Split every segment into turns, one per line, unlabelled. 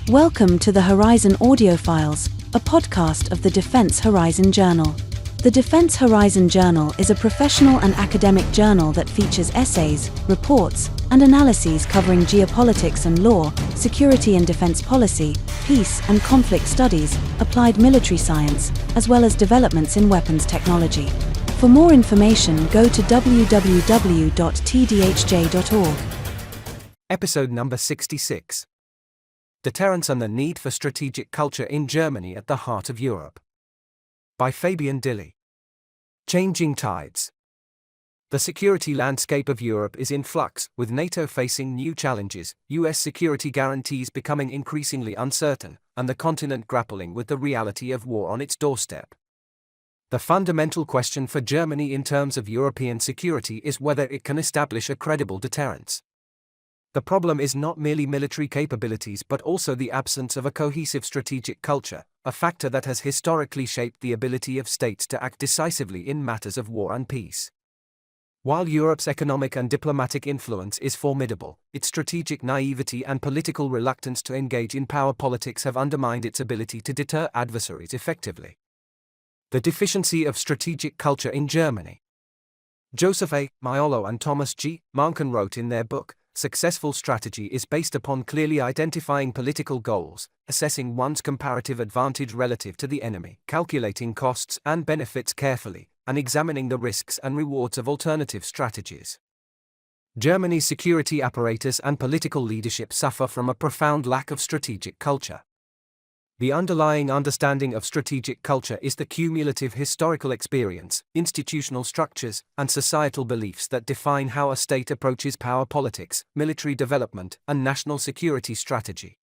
Welcome to the Horizon Audiofiles, a podcast of the Defense Horizon Journal. The Defense Horizon Journal is a professional and academic journal that features essays, reports, and analyses covering geopolitics and law, security and defense policy, peace and conflict studies, applied military science, as well as developments in weapons technology. For more information, go to www.tdhj.org.
Episode number 66. Deterrence and the Need for Strategic Culture in Germany at the Heart of Europe. By Fabian Dilly. Changing tides. The security landscape of Europe is in flux, with NATO facing new challenges, US security guarantees becoming increasingly uncertain, and the continent grappling with the reality of war on its doorstep. The fundamental question for Germany in terms of European security is whether it can establish a credible deterrence. The problem is not merely military capabilities but also the absence of a cohesive strategic culture, a factor that has historically shaped the ability of states to act decisively in matters of war and peace. While Europe's economic and diplomatic influence is formidable, its strategic naivety and political reluctance to engage in power politics have undermined its ability to deter adversaries effectively. The deficiency of strategic culture in Germany. Joseph A. Maiolo and Thomas G. Mankin wrote in their book, Successful Strategy is based upon clearly identifying political goals, assessing one's comparative advantage relative to the enemy, calculating costs and benefits carefully, and examining the risks and rewards of alternative strategies. Germany's security apparatus and political leadership suffer from a profound lack of strategic culture. The underlying understanding of strategic culture is the cumulative historical experience, institutional structures, and societal beliefs that define how a state approaches power politics, military development, and national security strategy.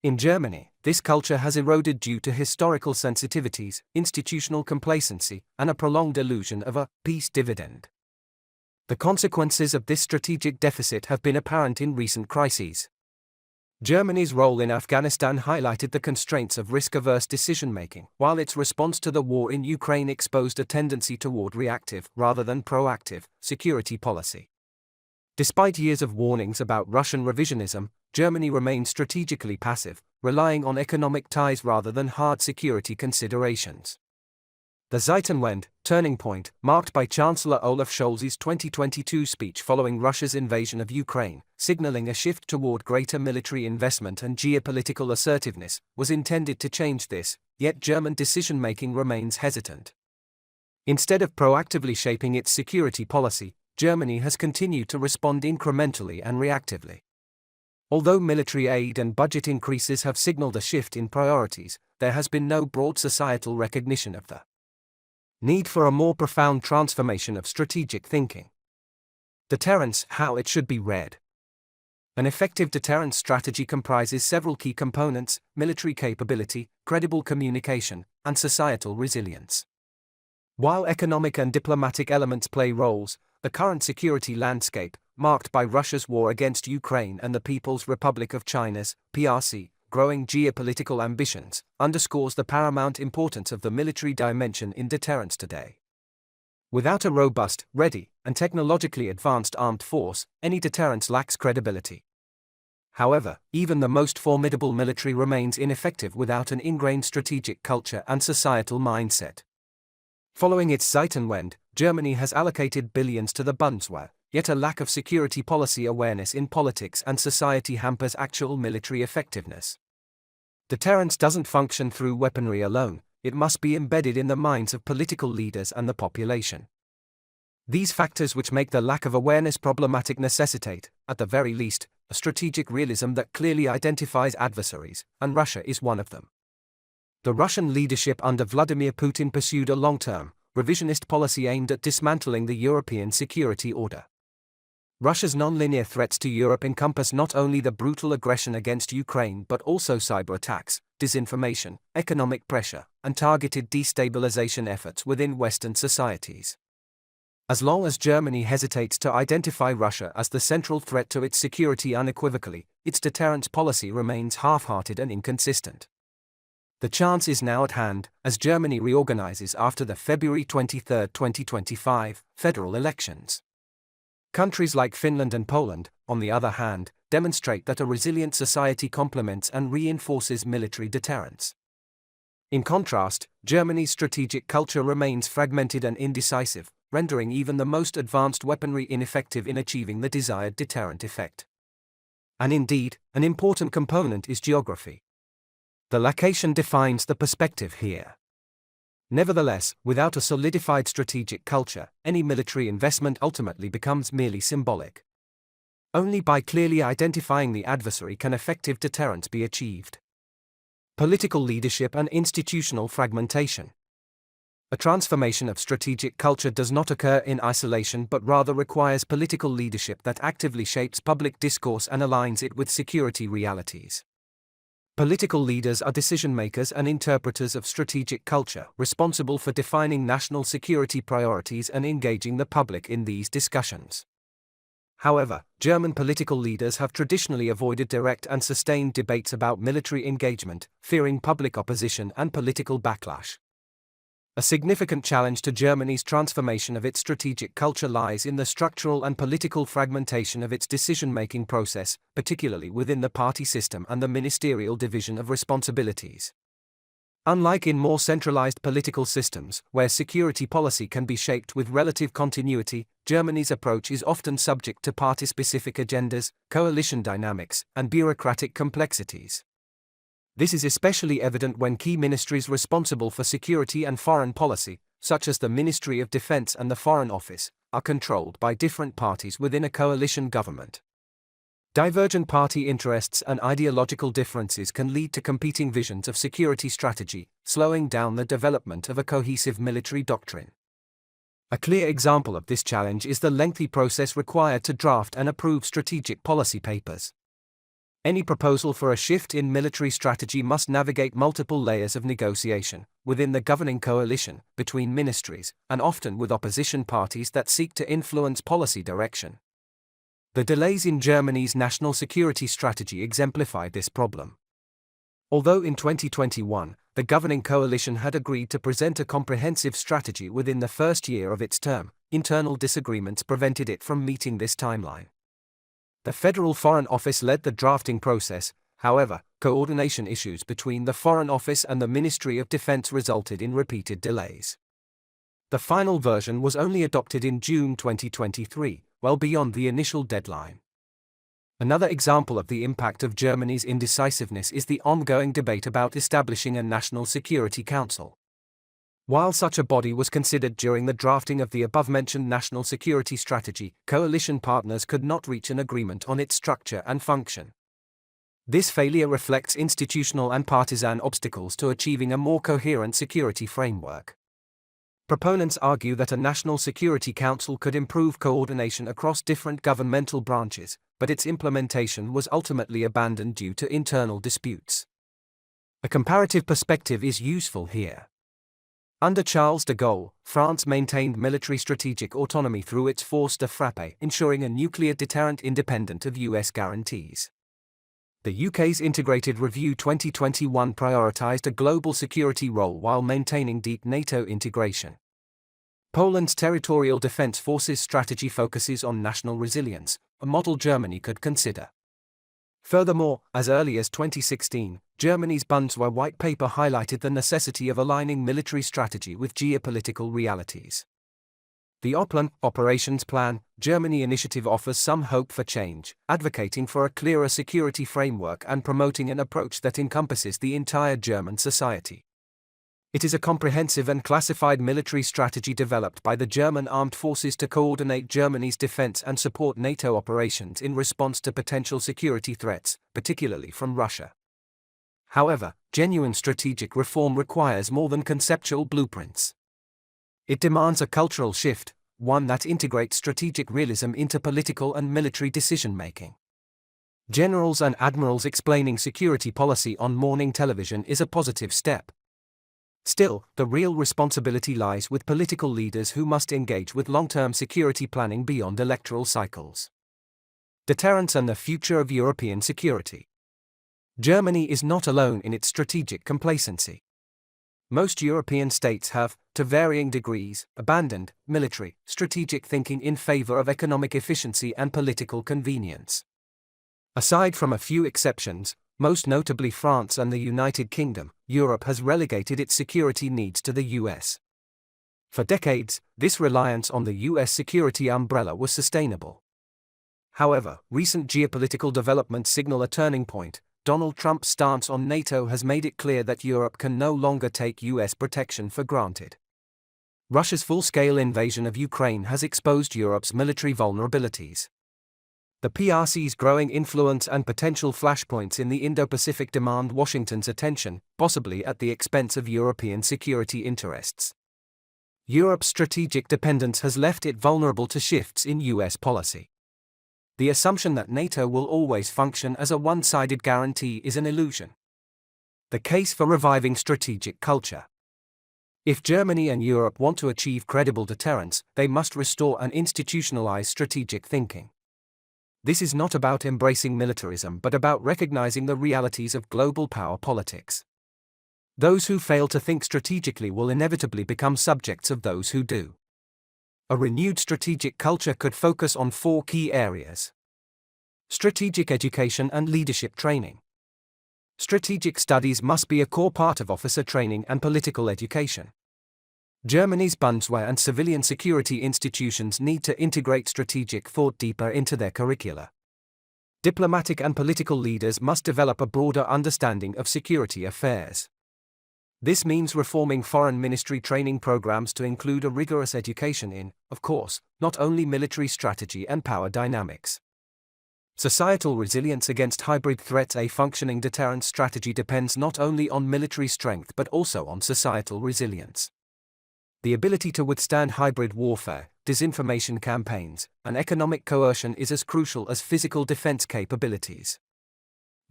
In Germany, this culture has eroded due to historical sensitivities, institutional complacency, and a prolonged illusion of a peace dividend. The consequences of this strategic deficit have been apparent in recent crises. Germany's role in Afghanistan highlighted the constraints of risk-averse decision-making, while its response to the war in Ukraine exposed a tendency toward reactive, rather than proactive, security policy. Despite years of warnings about Russian revisionism, Germany remained strategically passive, relying on economic ties rather than hard security considerations. The Zeitenwende, turning point, marked by Chancellor Olaf Scholz's 2022 speech following Russia's invasion of Ukraine, signaling a shift toward greater military investment and geopolitical assertiveness, was intended to change this, yet German decision-making remains hesitant. Instead of proactively shaping its security policy, Germany has continued to respond incrementally and reactively. Although military aid and budget increases have signaled a shift in priorities, there has been no broad societal recognition of the need for a more profound transformation of strategic thinking. Deterrence, how it should be read. An effective deterrence strategy comprises several key components: military capability, credible communication, and societal resilience. While economic and diplomatic elements play roles, the current security landscape, marked by Russia's war against Ukraine and the People's Republic of China's, PRC, growing geopolitical ambitions, underscores the paramount importance of the military dimension in deterrence today. Without a robust, ready, and technologically advanced armed force, any deterrence lacks credibility. However, even the most formidable military remains ineffective without an ingrained strategic culture and societal mindset. Following its Zeitenwende, Germany has allocated billions to the Bundeswehr, yet a lack of security policy awareness in politics and society hampers actual military effectiveness. Deterrence doesn't function through weaponry alone, it must be embedded in the minds of political leaders and the population. These factors, which make the lack of awareness problematic, necessitate, at the very least, a strategic realism that clearly identifies adversaries, and Russia is one of them. The Russian leadership under Vladimir Putin pursued a long-term, revisionist policy aimed at dismantling the European security order. Russia's non-linear threats to Europe encompass not only the brutal aggression against Ukraine but also cyber attacks, disinformation, economic pressure, and targeted destabilization efforts within Western societies. As long as Germany hesitates to identify Russia as the central threat to its security unequivocally, its deterrence policy remains half-hearted and inconsistent. The chance is now at hand, as Germany reorganizes after the February 23, 2025, federal elections. Countries like Finland and Poland, on the other hand, demonstrate that a resilient society complements and reinforces military deterrence. In contrast, Germany's strategic culture remains fragmented and indecisive, rendering even the most advanced weaponry ineffective in achieving the desired deterrent effect. And indeed, an important component is geography. The location defines the perspective here. Nevertheless, without a solidified strategic culture, any military investment ultimately becomes merely symbolic. Only by clearly identifying the adversary can effective deterrence be achieved. Political leadership and institutional fragmentation. A transformation of strategic culture does not occur in isolation but rather requires political leadership that actively shapes public discourse and aligns it with security realities. Political leaders are decision-makers and interpreters of strategic culture, responsible for defining national security priorities and engaging the public in these discussions. However, German political leaders have traditionally avoided direct and sustained debates about military engagement, fearing public opposition and political backlash. A significant challenge to Germany's transformation of its strategic culture lies in the structural and political fragmentation of its decision-making process, particularly within the party system and the ministerial division of responsibilities. Unlike in more centralized political systems, where security policy can be shaped with relative continuity, Germany's approach is often subject to party-specific agendas, coalition dynamics, and bureaucratic complexities. This is especially evident when key ministries responsible for security and foreign policy, such as the Ministry of Defense and the Foreign Office, are controlled by different parties within a coalition government. Divergent party interests and ideological differences can lead to competing visions of security strategy, slowing down the development of a cohesive military doctrine. A clear example of this challenge is the lengthy process required to draft and approve strategic policy papers. Any proposal for a shift in military strategy must navigate multiple layers of negotiation, within the governing coalition, between ministries, and often with opposition parties that seek to influence policy direction. The delays in Germany's national security strategy exemplify this problem. Although in 2021, the governing coalition had agreed to present a comprehensive strategy within the first year of its term, internal disagreements prevented it from meeting this timeline. The Federal Foreign Office led the drafting process. However, coordination issues between the Foreign Office and the Ministry of Defense resulted in repeated delays. The final version was only adopted in June 2023, well beyond the initial deadline. Another example of the impact of Germany's indecisiveness is the ongoing debate about establishing a National Security Council. While such a body was considered during the drafting of the above-mentioned national security strategy, coalition partners could not reach an agreement on its structure and function. This failure reflects institutional and partisan obstacles to achieving a more coherent security framework. Proponents argue that a National Security Council could improve coordination across different governmental branches, but its implementation was ultimately abandoned due to internal disputes. A comparative perspective is useful here. Under Charles de Gaulle, France maintained military strategic autonomy through its force de frappe, ensuring a nuclear deterrent independent of US guarantees. The UK's Integrated Review 2021 prioritized a global security role while maintaining deep NATO integration. Poland's territorial defense forces strategy focuses on national resilience, a model Germany could consider. Furthermore, as early as 2016, Germany's Bundeswehr white paper highlighted the necessity of aligning military strategy with geopolitical realities. The Operations Plan, Germany initiative offers some hope for change, advocating for a clearer security framework and promoting an approach that encompasses the entire German society. It is a comprehensive and classified military strategy developed by the German armed forces to coordinate Germany's defense and support NATO operations in response to potential security threats, particularly from Russia. However, genuine strategic reform requires more than conceptual blueprints. It demands a cultural shift, one that integrates strategic realism into political and military decision-making. Generals and admirals explaining security policy on morning television is a positive step. Still, the real responsibility lies with political leaders who must engage with long-term security planning beyond electoral cycles. Deterrence and the future of European security. Germany is not alone in its strategic complacency. Most European states have, to varying degrees, abandoned military, strategic thinking in favor of economic efficiency and political convenience. Aside from a few exceptions, most notably France and the United Kingdom, Europe has relegated its security needs to the US. For decades, this reliance on the US security umbrella was sustainable. However, recent geopolitical developments signal a turning point. Donald Trump's stance on NATO has made it clear that Europe can no longer take US protection for granted. Russia's full-scale invasion of Ukraine has exposed Europe's military vulnerabilities. The PRC's growing influence and potential flashpoints in the Indo-Pacific demand Washington's attention, possibly at the expense of European security interests. Europe's strategic dependence has left it vulnerable to shifts in US policy. The assumption that NATO will always function as a one-sided guarantee is an illusion. The case for reviving strategic culture. If Germany and Europe want to achieve credible deterrence, they must restore and institutionalize strategic thinking. This is not about embracing militarism but about recognizing the realities of global power politics. Those who fail to think strategically will inevitably become subjects of those who do. A renewed strategic culture could focus on 4 key areas: strategic education and leadership training. Strategic studies must be a core part of officer training and political education. Germany's Bundeswehr and civilian security institutions need to integrate strategic thought deeper into their curricula. Diplomatic and political leaders must develop a broader understanding of security affairs. This means reforming foreign ministry training programs to include a rigorous education in, of course, not only military strategy and power dynamics. Societal resilience against hybrid threats. A functioning deterrence strategy depends not only on military strength but also on societal resilience. The ability to withstand hybrid warfare, disinformation campaigns, and economic coercion is as crucial as physical defense capabilities.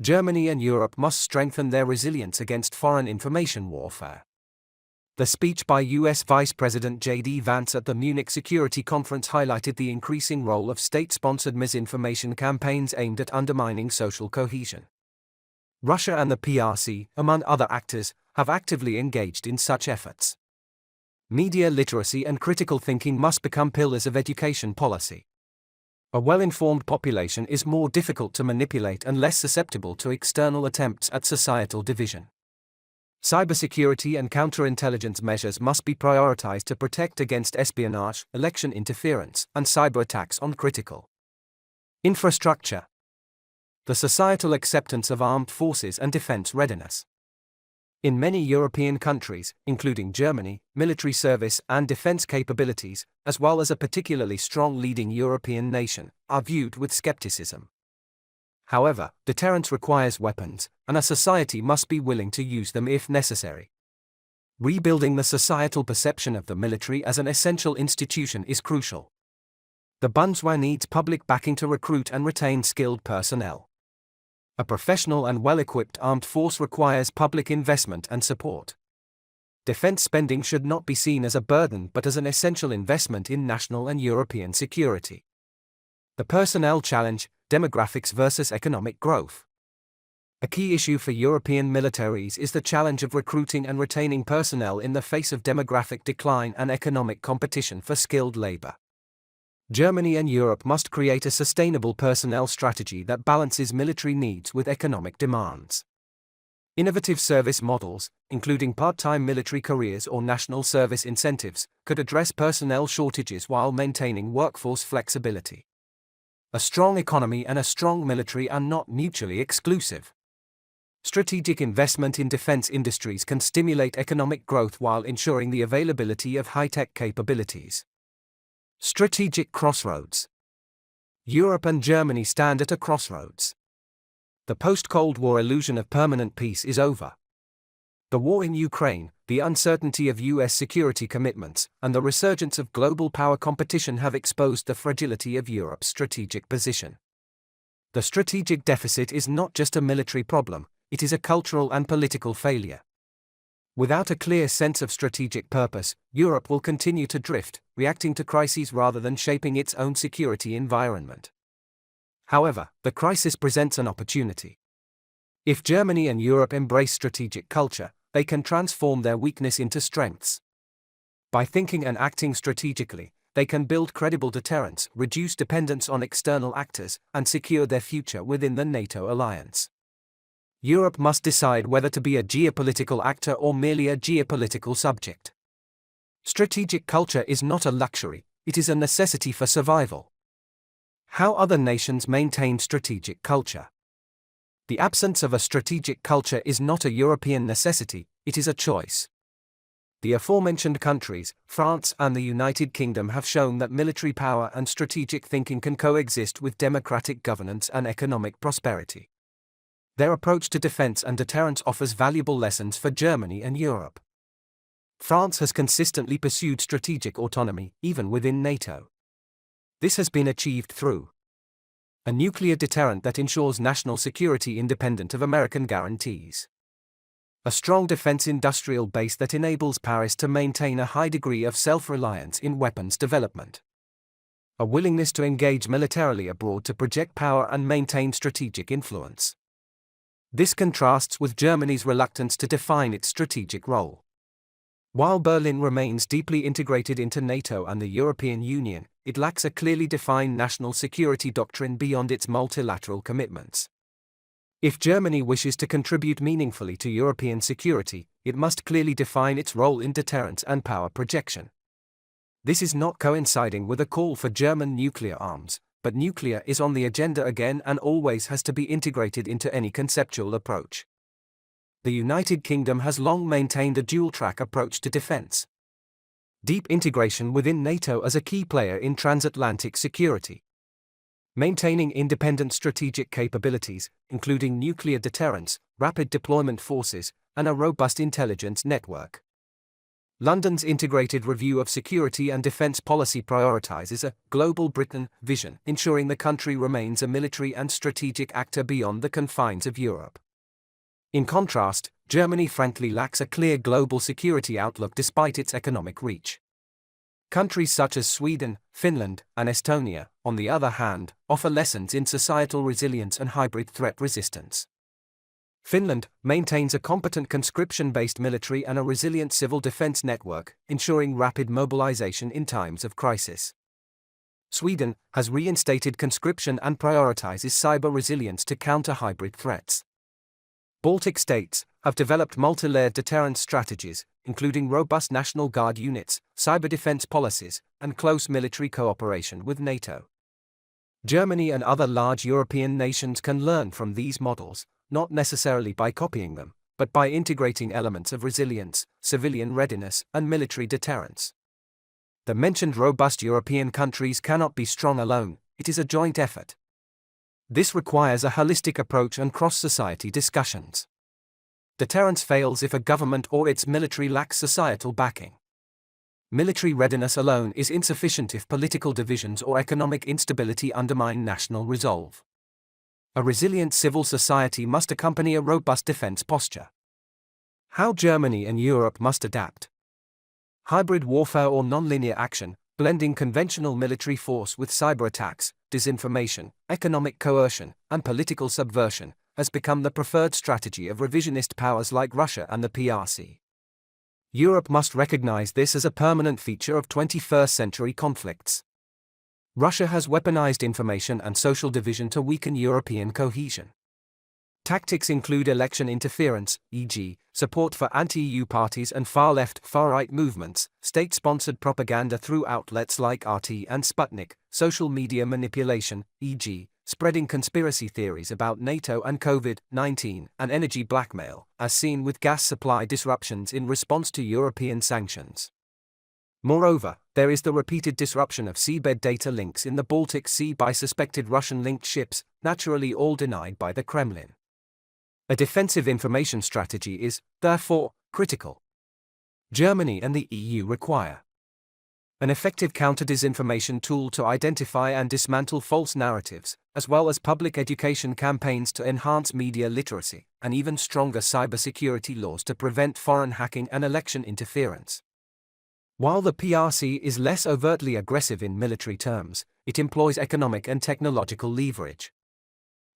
Germany and Europe must strengthen their resilience against foreign information warfare. The speech by US Vice President J.D. Vance at the Munich Security Conference highlighted the increasing role of state-sponsored misinformation campaigns aimed at undermining social cohesion. Russia and the PRC, among other actors, have actively engaged in such efforts. Media literacy and critical thinking must become pillars of education policy. A well-informed population is more difficult to manipulate and less susceptible to external attempts at societal division. Cybersecurity and counterintelligence measures must be prioritized to protect against espionage, election interference, and cyber attacks on critical infrastructure. The societal acceptance of armed forces and defense readiness. In many European countries, including Germany, military service and defense capabilities, as well as a particularly strong leading European nation, are viewed with skepticism. However, deterrence requires weapons, and a society must be willing to use them if necessary. Rebuilding the societal perception of the military as an essential institution is crucial. The Bundeswehr needs public backing to recruit and retain skilled personnel. A professional and well-equipped armed force requires public investment and support. Defense spending should not be seen as a burden but as an essential investment in national and European security. The personnel challenge: demographics versus economic growth. A key issue for European militaries is the challenge of recruiting and retaining personnel in the face of demographic decline and economic competition for skilled labor. Germany and Europe must create a sustainable personnel strategy that balances military needs with economic demands. Innovative service models, including part-time military careers or national service incentives, could address personnel shortages while maintaining workforce flexibility. A strong economy and a strong military are not mutually exclusive. Strategic investment in defense industries can stimulate economic growth while ensuring the availability of high-tech capabilities. Strategic crossroads. Europe and Germany stand at a crossroads. The post-Cold War illusion of permanent peace is over. The war in Ukraine, the uncertainty of US security commitments, and the resurgence of global power competition have exposed the fragility of Europe's strategic position. The strategic deficit is not just a military problem, it is a cultural and political failure. Without a clear sense of strategic purpose, Europe will continue to drift, reacting to crises rather than shaping its own security environment. However, the crisis presents an opportunity. If Germany and Europe embrace strategic culture, they can transform their weakness into strengths. By thinking and acting strategically, they can build credible deterrence, reduce dependence on external actors, and secure their future within the NATO alliance. Europe must decide whether to be a geopolitical actor or merely a geopolitical subject. Strategic culture is not a luxury, it is a necessity for survival. How other nations maintain strategic culture. The absence of a strategic culture is not a European necessity, it is a choice. The aforementioned countries, France and the United Kingdom, have shown that military power and strategic thinking can coexist with democratic governance and economic prosperity. Their approach to defense and deterrence offers valuable lessons for Germany and Europe. France has consistently pursued strategic autonomy, even within NATO. This has been achieved through a nuclear deterrent that ensures national security independent of American guarantees. A strong defense industrial base that enables Paris to maintain a high degree of self-reliance in weapons development. A willingness to engage militarily abroad to project power and maintain strategic influence. This contrasts with Germany's reluctance to define its strategic role. While Berlin remains deeply integrated into NATO and the European Union, it lacks a clearly defined national security doctrine beyond its multilateral commitments. If Germany wishes to contribute meaningfully to European security, it must clearly define its role in deterrence and power projection. This is not coinciding with a call for German nuclear arms, but nuclear is on the agenda again and always has to be integrated into any conceptual approach. The United Kingdom has long maintained a dual-track approach to defense. Deep integration within NATO as a key player in transatlantic security. Maintaining independent strategic capabilities, including nuclear deterrence, rapid deployment forces, and a robust intelligence network. London's integrated review of security and defense policy prioritizes a global Britain vision, ensuring the country remains a military and strategic actor beyond the confines of Europe. In contrast, Germany frankly lacks a clear global security outlook despite its economic reach. Countries such as Sweden, Finland, and Estonia, on the other hand, offer lessons in societal resilience and hybrid threat resistance. Finland maintains a competent conscription-based military and a resilient civil defense network, ensuring rapid mobilization in times of crisis. Sweden has reinstated conscription and prioritizes cyber resilience to counter hybrid threats. Baltic states have developed multi-layered deterrence strategies, including robust National Guard units, cyber defense policies, and close military cooperation with NATO. Germany and other large European nations can learn from these models, not necessarily by copying them, but by integrating elements of resilience, civilian readiness, and military deterrence. The mentioned robust European countries cannot be strong alone, it is a joint effort. This requires a holistic approach and cross-society discussions. Deterrence fails if a government or its military lacks societal backing. Military readiness alone is insufficient if political divisions or economic instability undermine national resolve. A resilient civil society must accompany a robust defense posture. How Germany and Europe must adapt. Hybrid warfare or nonlinear action, blending conventional military force with cyber attacks, disinformation, economic coercion, and political subversion, has become the preferred strategy of revisionist powers like Russia and the PRC. Europe must recognize this as a permanent feature of 21st century conflicts. Russia has weaponized information and social division to weaken European cohesion. Tactics include election interference, e.g., support for anti-EU parties and far-left, far-right movements, state-sponsored propaganda through outlets like RT and Sputnik, social media manipulation, e.g., spreading conspiracy theories about NATO and COVID-19, and energy blackmail, as seen with gas supply disruptions in response to European sanctions. Moreover, there is the repeated disruption of seabed data links in the Baltic Sea by suspected Russian-linked ships, naturally all denied by the Kremlin. A defensive information strategy is, therefore, critical. Germany and the EU require an effective counter-disinformation tool to identify and dismantle false narratives, as well as public education campaigns to enhance media literacy, and even stronger cybersecurity laws to prevent foreign hacking and election interference. While the PRC is less overtly aggressive in military terms, it employs economic and technological leverage.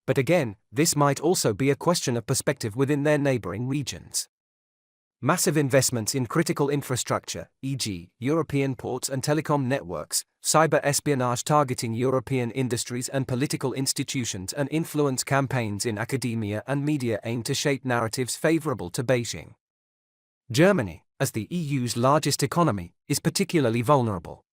But again, this might also be a question of perspective within their neighboring regions. Massive investments in critical infrastructure, e.g., European ports and telecom networks, cyber espionage targeting European industries and political institutions, and influence campaigns in academia and media aim to shape narratives favorable to Beijing. Germany, as the EU's largest economy, is particularly vulnerable.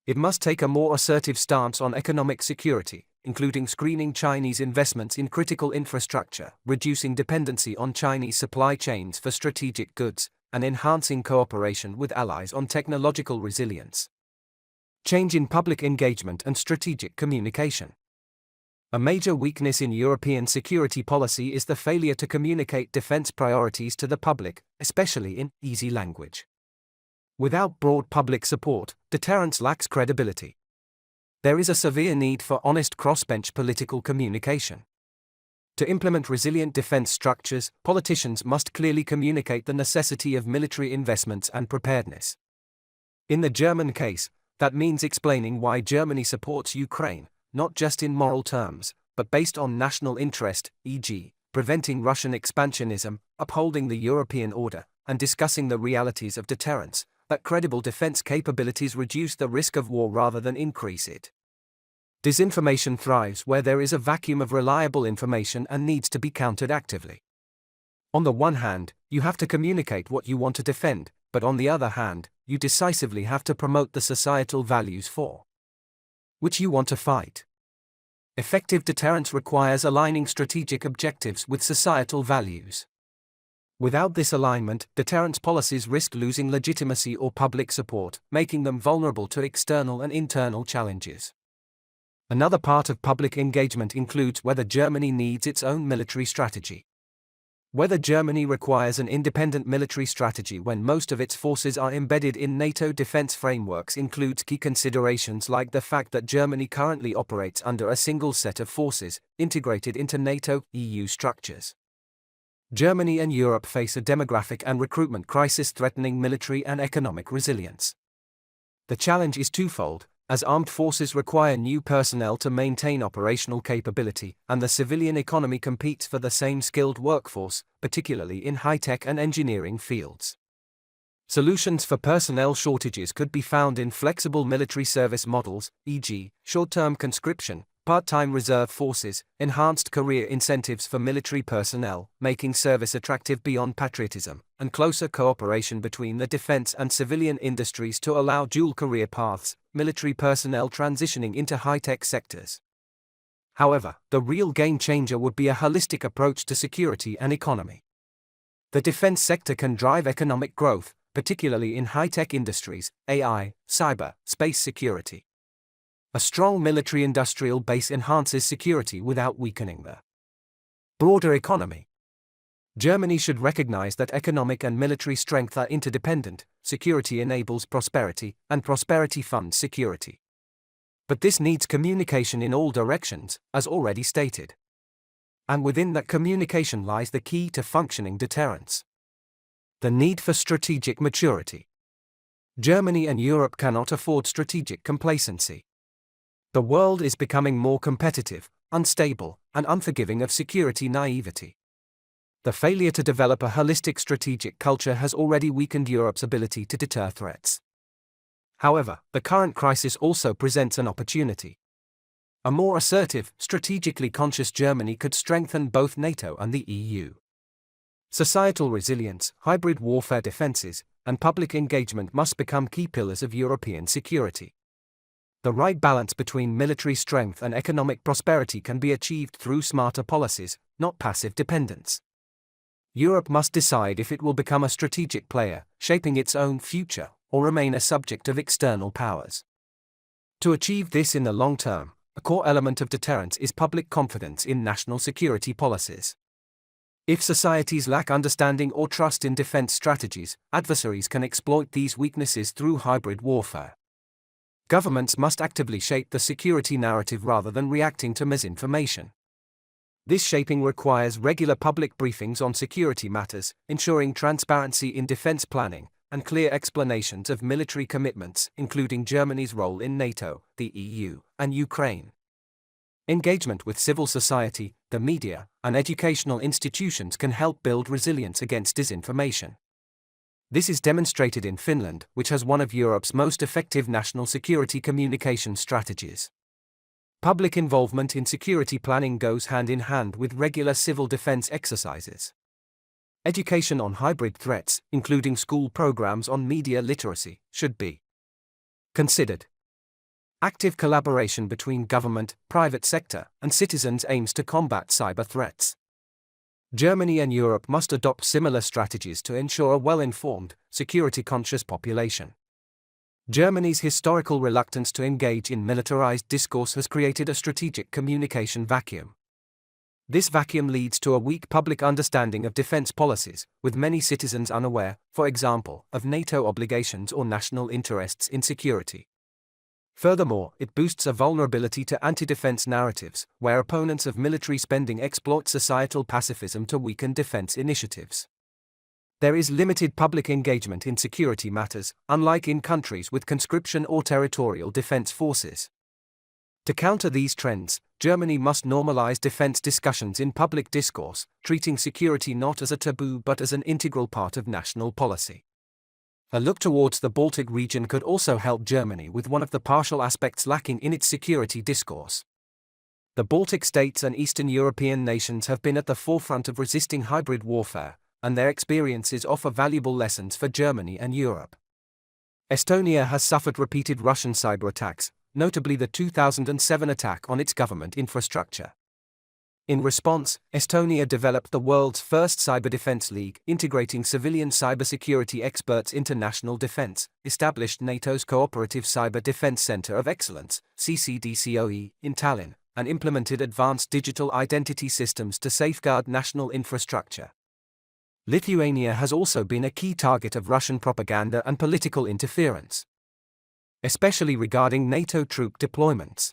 It must take a more assertive stance on economic security, including screening Chinese investments in critical infrastructure, reducing dependency on Chinese supply chains for strategic goods, and enhancing cooperation with allies on technological resilience. Change in public engagement and strategic communication. A major weakness in European security policy is the failure to communicate defense priorities to the public, especially in easy language. Without broad public support, deterrence lacks credibility. There is a severe need for honest crossbench political communication. To implement resilient defense structures, politicians must clearly communicate the necessity of military investments and preparedness. In the German case, that means explaining why Germany supports Ukraine, not just in moral terms, but based on national interest, e.g., preventing Russian expansionism, upholding the European order, and discussing the realities of deterrence, that credible defense capabilities reduce the risk of war rather than increase it. Disinformation thrives where there is a vacuum of reliable information and needs to be countered actively. On the one hand, you have to communicate what you want to defend, but on the other hand, you decisively have to promote the societal values for which you want to fight. Effective deterrence requires aligning strategic objectives with societal values. Without this alignment, deterrence policies risk losing legitimacy or public support, making them vulnerable to external and internal challenges. Another part of public engagement includes whether Germany needs its own military strategy. Whether Germany requires an independent military strategy when most of its forces are embedded in NATO defense frameworks includes key considerations like the fact that Germany currently operates under a single set of forces, integrated into NATO, EU structures. Germany and Europe face a demographic and recruitment crisis threatening military and economic resilience. The challenge is twofold, as armed forces require new personnel to maintain operational capability, and the civilian economy competes for the same skilled workforce, particularly in high-tech and engineering fields. Solutions for personnel shortages could be found in flexible military service models, e.g., short-term conscription, part-time reserve forces, enhanced career incentives for military personnel, making service attractive beyond patriotism, and closer cooperation between the defense and civilian industries to allow dual career paths, military personnel transitioning into high-tech sectors. However, the real game-changer would be a holistic approach to security and economy. The defense sector can drive economic growth, particularly in high-tech industries, AI, cyber, space security. A strong military-industrial base enhances security without weakening the broader economy. Germany should recognize that economic and military strength are interdependent. Security enables prosperity, and prosperity funds security. But this needs communication in all directions, as already stated. And within that communication lies the key to functioning deterrence. The need for strategic maturity. Germany and Europe cannot afford strategic complacency. The world is becoming more competitive, unstable, and unforgiving of security naivety. The failure to develop a holistic strategic culture has already weakened Europe's ability to deter threats. However, the current crisis also presents an opportunity. A more assertive, strategically conscious Germany could strengthen both NATO and the EU. Societal resilience, hybrid warfare defenses, and public engagement must become key pillars of European security. The right balance between military strength and economic prosperity can be achieved through smarter policies, not passive dependence. Europe must decide if it will become a strategic player, shaping its own future, or remain a subject of external powers. To achieve this in the long term, a core element of deterrence is public confidence in national security policies. If societies lack understanding or trust in defense strategies, adversaries can exploit these weaknesses through hybrid warfare. Governments must actively shape the security narrative rather than reacting to misinformation. This shaping requires regular public briefings on security matters, ensuring transparency in defense planning, and clear explanations of military commitments, including Germany's role in NATO, the EU, and Ukraine. Engagement with civil society, the media, and educational institutions can help build resilience against disinformation. This is demonstrated in Finland, which has one of Europe's most effective national security communication strategies. Public involvement in security planning goes hand in hand with regular civil defense exercises. Education on hybrid threats, including school programs on media literacy, should be considered. Active collaboration between government, private sector, and citizens aims to combat cyber threats. Germany and Europe must adopt similar strategies to ensure a well-informed, security-conscious population. Germany's historical reluctance to engage in militarized discourse has created a strategic communication vacuum. This vacuum leads to a weak public understanding of defense policies, with many citizens unaware, for example, of NATO obligations or national interests in security. Furthermore, it boosts a vulnerability to anti-defense narratives, where opponents of military spending exploit societal pacifism to weaken defense initiatives. There is limited public engagement in security matters, unlike in countries with conscription or territorial defense forces. To counter these trends, Germany must normalize defense discussions in public discourse, treating security not as a taboo but as an integral part of national policy. A look towards the Baltic region could also help Germany with one of the partial aspects lacking in its security discourse. The Baltic states and Eastern European nations have been at the forefront of resisting hybrid warfare, and their experiences offer valuable lessons for Germany and Europe. Estonia has suffered repeated Russian cyber attacks, notably the 2007 attack on its government infrastructure. In response, Estonia developed the world's first cyber defense league, integrating civilian cybersecurity experts into national defense, established NATO's Cooperative Cyber Defense Center of Excellence, CCDCOE, in Tallinn, and implemented advanced digital identity systems to safeguard national infrastructure. Lithuania has also been a key target of Russian propaganda and political interference, especially regarding NATO troop deployments.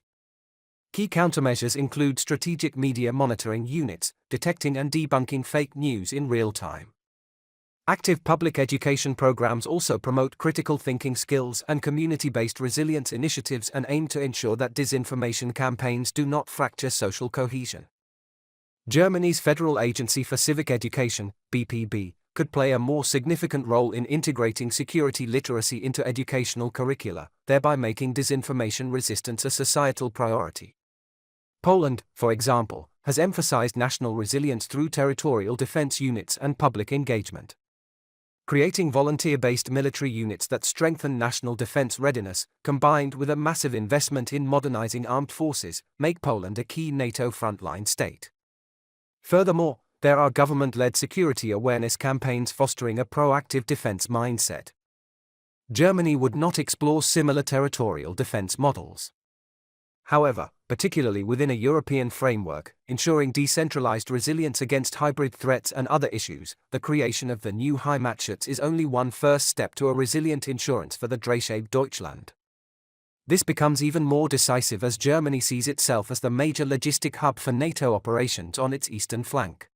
Key countermeasures include strategic media monitoring units, detecting and debunking fake news in real time. Active public education programs also promote critical thinking skills and community-based resilience initiatives and aim to ensure that disinformation campaigns do not fracture social cohesion. Germany's Federal Agency for Civic Education, BPB, could play a more significant role in integrating security literacy into educational curricula, thereby making disinformation resistance a societal priority. Poland, for example, has emphasized national resilience through territorial defense units and public engagement. Creating volunteer-based military units that strengthen national defense readiness, combined with a massive investment in modernizing armed forces, make Poland a key NATO frontline state. Furthermore, there are government-led security awareness campaigns fostering a proactive defense mindset. Germany would not explore similar territorial defense models. However, particularly within a European framework, ensuring decentralized resilience against hybrid threats and other issues, the creation of the new Heimatschutz is only one first step to a resilient insurance for the Dreischeibe Deutschland. This becomes even more decisive as Germany sees itself as the major logistic hub for NATO operations on its eastern flank.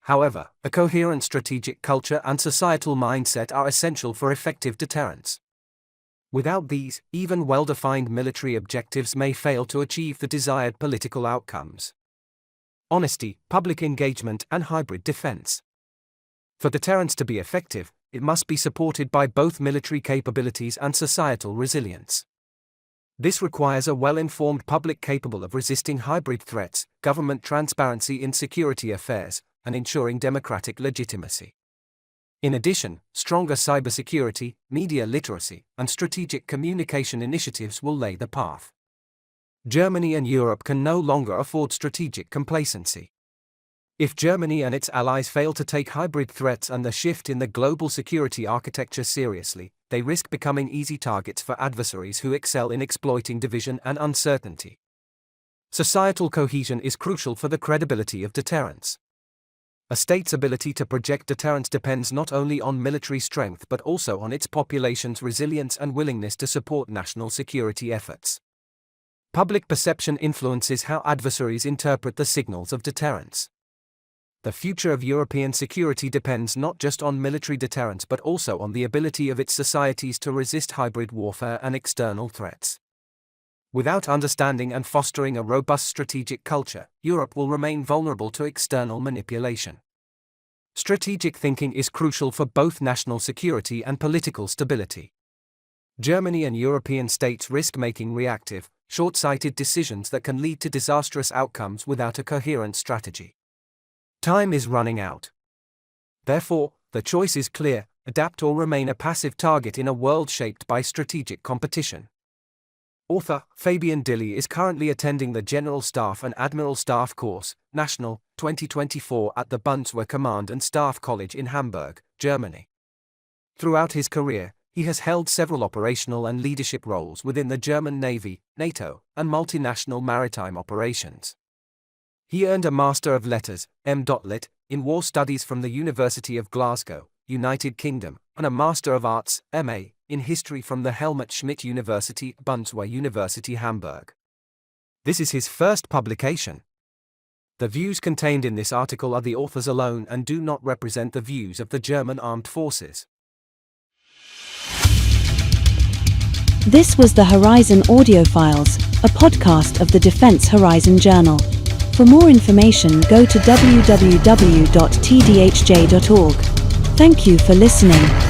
However, a coherent strategic culture and societal mindset are essential for effective deterrence. Without these, even well-defined military objectives may fail to achieve the desired political outcomes. Honesty, public engagement, and hybrid defense. For deterrence to be effective, it must be supported by both military capabilities and societal resilience. This requires a well-informed public capable of resisting hybrid threats, government transparency in security affairs, and ensuring democratic legitimacy. In addition, stronger cybersecurity, media literacy, and strategic communication initiatives will lay the path. Germany and Europe can no longer afford strategic complacency. If Germany and its allies fail to take hybrid threats and the shift in the global security architecture seriously, they risk becoming easy targets for adversaries who excel in exploiting division and uncertainty. Societal cohesion is crucial for the credibility of deterrence. A state's ability to project deterrence depends not only on military strength but also on its population's resilience and willingness to support national security efforts. Public perception influences how adversaries interpret the signals of deterrence. The future of European security depends not just on military deterrence but also on the ability of its societies to resist hybrid warfare and external threats. Without understanding and fostering a robust strategic culture, Europe will remain vulnerable to external manipulation. Strategic thinking is crucial for both national security and political stability. Germany and European states risk making reactive, short-sighted decisions that can lead to disastrous outcomes without a coherent strategy. Time is running out. Therefore, the choice is clear: adapt or remain a passive target in a world shaped by strategic competition. Author Fabian Dilly is currently attending the General Staff and Admiral Staff Course, National, 2024 at the Bundeswehr Command and Staff College in Hamburg, Germany. Throughout his career, he has held several operational and leadership roles within the German Navy, NATO, and multinational maritime operations. He earned a Master of Letters, M.Lit., in War Studies from the University of Glasgow, United Kingdom, and a Master of Arts, M.A., in History from the Helmut Schmidt University, Bundeswehr University Hamburg. This is his first publication. The views contained in this article are the author's alone and do not represent the views of the German Armed Forces.
This was the Horizon Audiofiles, a podcast of the Defense Horizon Journal. For more information, go to www.tdhj.org. Thank you for listening.